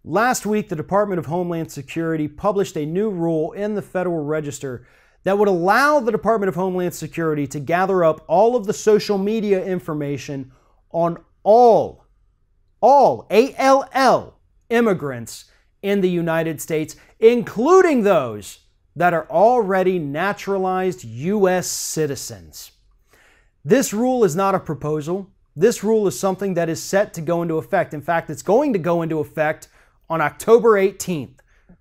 Last week, the Department of Homeland Security published a new rule in the Federal Register that would allow the Department of Homeland Security to gather up all of the social media information on all ALL immigrants in the United States, including those that are already naturalized U.S. citizens. This rule is not a proposal. This rule is something that is set to go into effect. In fact, it's going to go into effect on October 18th.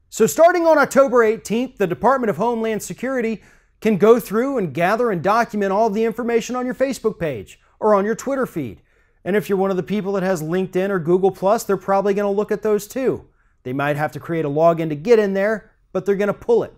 So starting on October 18th, the Department of Homeland Security can go through and gather and document all of the information on your Facebook page or on your Twitter feed. And if you're one of the people that has LinkedIn or Google+, they're probably going to look at those too. They might have to create a login to get in there, but they're going to pull it.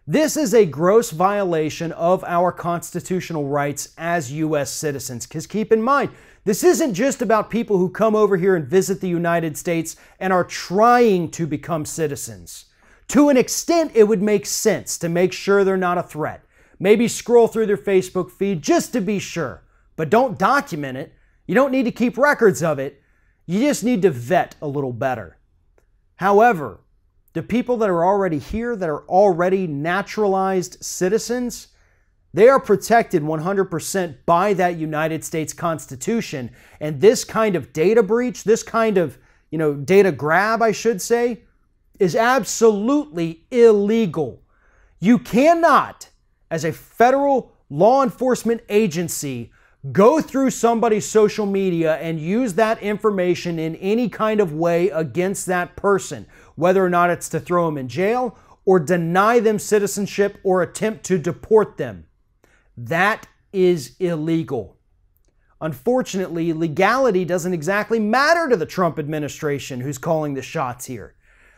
This is a gross violation of our constitutional rights as U.S. citizens, because keep in mind, this isn't just about people who come over here and visit the United States and are trying to become citizens. To an extent, it would make sense to make sure they're not a threat. Maybe scroll through their Facebook feed just to be sure, but don't document it. You don't need to keep records of it. You just need to vet a little better. However, the people that are already here, that are already naturalized citizens, they are protected 100% by that United States Constitution. And this kind of data breach, this kind of, data grab, I should say, is absolutely illegal. You cannot, as a federal law enforcement agency, go through somebody's social media and use that information in any kind of way against that person, whether or not it's to throw them in jail or deny them citizenship or attempt to deport them. That is illegal. Unfortunately, legality doesn't exactly matter to the Trump administration who's calling the shots here.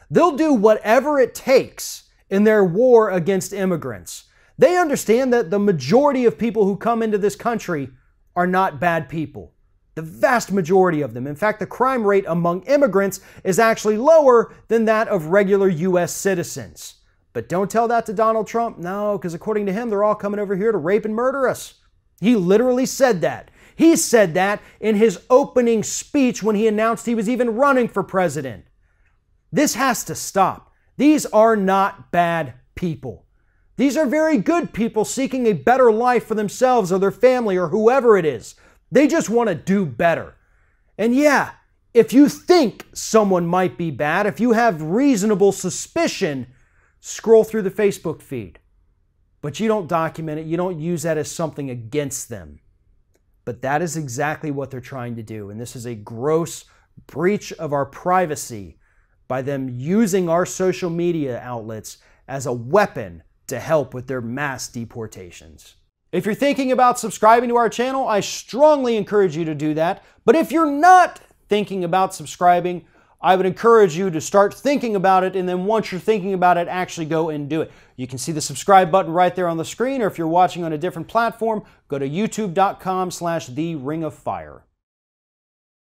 They'll do whatever it takes in their war against immigrants. They understand that the majority of people who come into this country are not bad people. The vast majority of them. In fact, the crime rate among immigrants is actually lower than that of regular U.S. citizens. But don't tell that to Donald Trump. No, because according to him, they're all coming over here to rape and murder us. He literally said that. He said that in his opening speech when he announced he was even running for president. This has to stop. These are not bad people. These are very good people seeking a better life for themselves or their family or whoever it is. They just want to do better. And yeah, if you think someone might be bad, if you have reasonable suspicion, scroll through the Facebook feed. But you don't document it. You don't use that as something against them. But that is exactly what they're trying to do. And this is a gross breach of our privacy by them using our social media outlets as a weapon to help with their mass deportations. If you're thinking about subscribing to our channel, I strongly encourage you to do that. But if you're not thinking about subscribing, I would encourage you to start thinking about it, and then once you're thinking about it, actually go and do it. You can see the subscribe button right there on the screen, or if you're watching on a different platform, go to youtube.com/theringofFire.